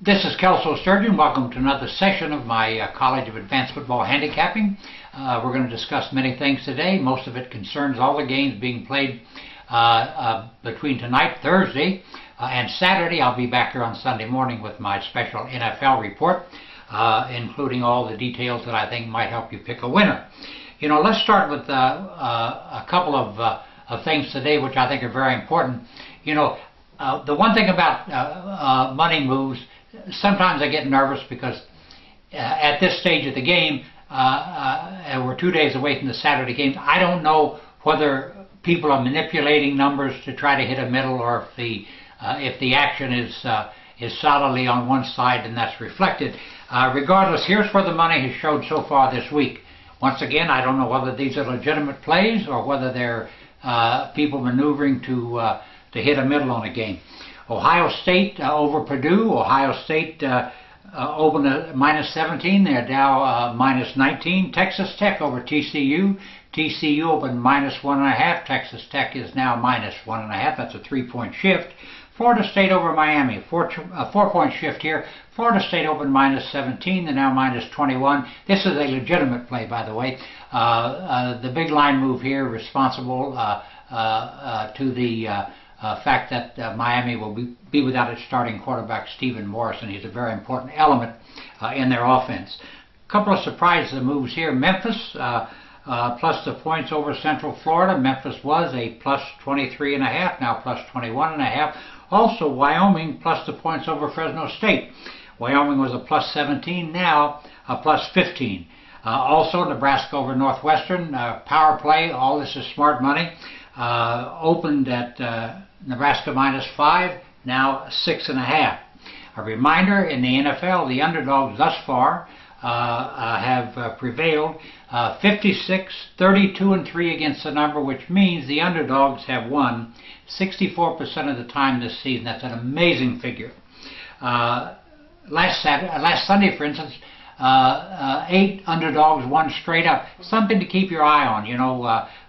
This is Kelso Sturgeon. Welcome to another session of my College of Advanced Football Handicapping. We're going to discuss many things today. Most of it concerns all the games being played between tonight, Thursday, and Saturday. I'll be back here on Sunday morning with my special NFL report, including all the details that I think might help you pick a winner. Let's start with a couple of things today which I think are very important. The one thing about money moves, sometimes I get nervous because at this stage of the game, we're 2 days away from the Saturday games. I don't know whether people are manipulating numbers to try to hit a middle, or if the action is solidly on one side and that's reflected. Regardless, here's where the money has showed so far this week. Once again, I don't know whether these are legitimate plays or whether they're people maneuvering to hit a middle on a game. Ohio State over Purdue. Ohio State opened at -17. They're now -19. Texas Tech over TCU. TCU opened -1.5. Texas Tech is now -1.5. That's a 3-point shift. Florida State over Miami. A 4-point shift here. Florida State opened -17. They're now -21. This is a legitimate play, by the way. The big line move here responsible to the fact that Miami will be without its starting quarterback, Stephen Morrison. He's a very important element in their offense. A couple of surprise moves here. Memphis plus the points over Central Florida. Memphis was a plus 23.5, now plus 21.5. Also, Wyoming plus the points over Fresno State. Wyoming was a plus 17, now a plus 15. Also, Nebraska over Northwestern. Power play, all this is smart money. Opened at Nebraska -5, now 6.5. A reminder, in the NFL, the underdogs thus far have prevailed 56, 32, and 3 against the number, which means the underdogs have won 64% of the time this season. That's an amazing figure. Last Sunday, for instance, 8 underdogs won straight up. Something to keep your eye on.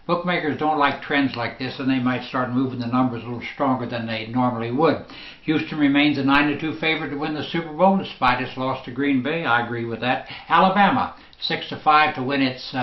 Bookmakers don't like trends like this, and they might start moving the numbers a little stronger than they normally would. Houston remains a 9-2 favorite to win the Super Bowl despite its loss to Green Bay. I agree with that. Alabama 6-5 to win its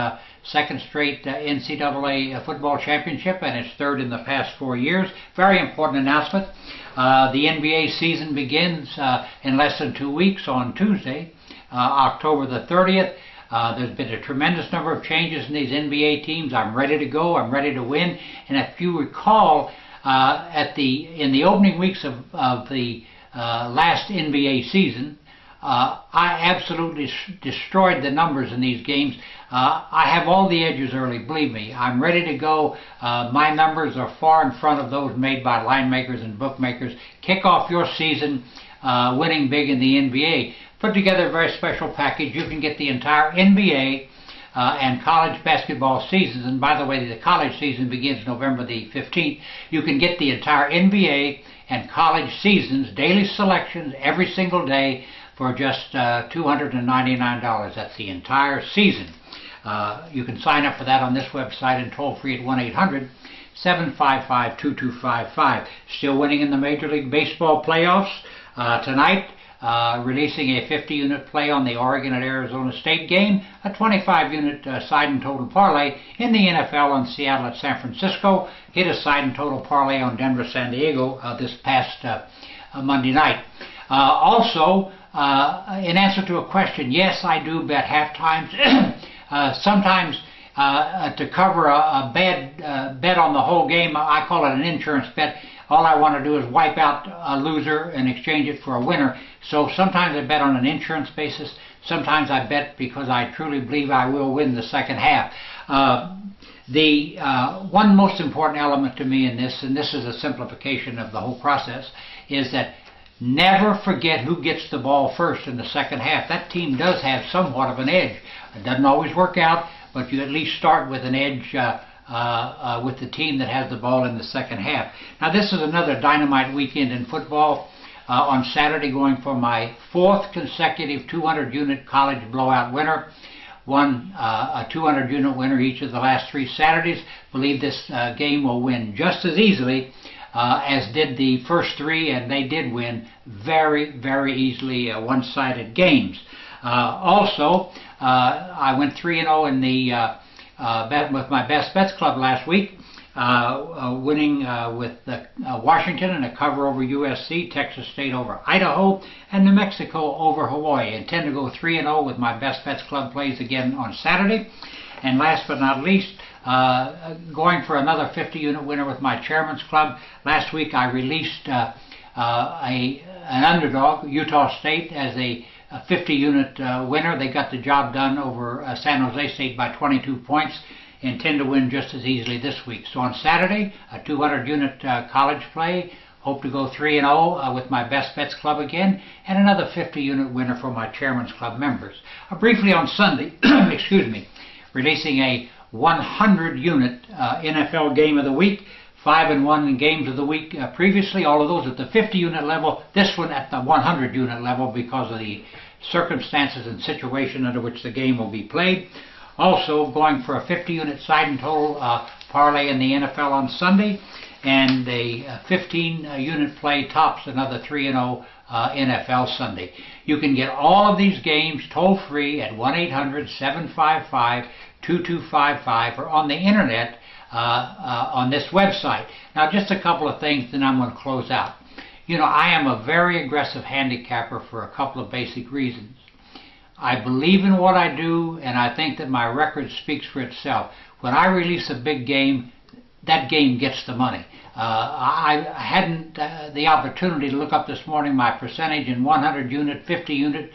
second straight NCAA football championship, and its third in the past 4 years. Very important announcement. The NBA season begins in less than 2 weeks on Tuesday, October the 30th. There's been a tremendous number of changes in these NBA teams. I'm ready to go. I'm ready to win. And if you recall, in the opening weeks of the last NBA season, I absolutely destroyed the numbers in these games. I have all the edges early, believe me. I'm ready to go. My numbers are far in front of those made by line makers and bookmakers. Kick off your season winning big in the NBA. Put together a very special package. You can get the entire NBA and college basketball seasons. And by the way, the college season begins November the 15th. You can get the entire NBA and college seasons, daily selections, every single day for just $299. That's the entire season. You can sign up for that on this website and toll free at 1-800-755-2255. Still winning in the Major League Baseball playoffs tonight. Releasing a 50-unit play on the Oregon and Arizona State game, a 25-unit side and total parlay in the NFL on Seattle at San Francisco, hit a side and total parlay on Denver San Diego this past Monday night. Also, in answer to a question, yes, I do bet half times. Sometimes to cover a bad bet on the whole game, I call it an insurance bet. All I want to do is wipe out a loser and exchange it for a winner. So sometimes I bet on an insurance basis. Sometimes I bet because I truly believe I will win the second half. The one most important element to me in this, and this is a simplification of the whole process, is that never forget who gets the ball first in the second half. That team does have somewhat of an edge. It doesn't always work out, but you at least start with an edge with the team that has the ball in the second half. Now, this is another dynamite weekend in football. On Saturday, going for my 4th consecutive 200-unit college blowout winner. Won a 200-unit winner each of the last 3 Saturdays. Believe this game will win just as easily as did the first three, and they did win very, very easily, one-sided games. Also, I went 3-0 in the bet with my Best Bets Club last week, winning with Washington and a cover over USC, Texas State over Idaho, and New Mexico over Hawaii. I intend to go 3-0 with my Best Bets Club plays again on Saturday. And last but not least, going for another 50-unit winner with my Chairman's Club. Last week I released an underdog, Utah State, as a 50-unit winner. They got the job done over San Jose State by 22 points. Intend to win just as easily this week. So on Saturday, a 200-unit college play. Hope to go 3-0 with my Best Bets Club again, and another 50-unit winner for my Chairman's Club members. Briefly on Sunday, excuse me, releasing a 100-unit NFL game of the week, 5-1 in games of the week previously, all of those at the 50-unit level, this one at the 100-unit level because of the circumstances and situation under which the game will be played. Also going for a 50-unit side and total parlay in the NFL on Sunday, and a 15-unit play tops another 3-0 NFL Sunday. You can get all of these games toll-free at 1-800-755-2255 or on the internet on this website. Now just a couple of things, then I'm going to close out. You know, I am a very aggressive handicapper for a couple of basic reasons. I believe in what I do, and I think that my record speaks for itself. When I release a big game, that game gets the money. I hadn't the opportunity to look up this morning my percentage in 100-unit, 50-unit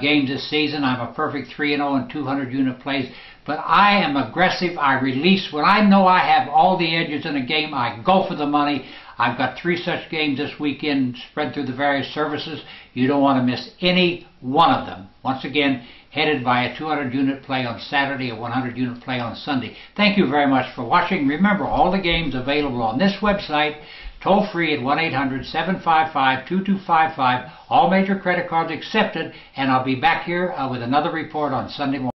games this season. I'm a perfect 3-0 in 200-unit plays. But I am aggressive. I release. When I know I have all the edges in a game, I go for the money. I've got 3 such games this weekend spread through the various services. You don't want to miss any one of them. Once again, headed by a 200-unit play on Saturday, a 100-unit play on Sunday. Thank you very much for watching. Remember, all the games available on this website, toll free at 1-800-755-2255. All major credit cards accepted, and I'll be back here with another report on Sunday morning.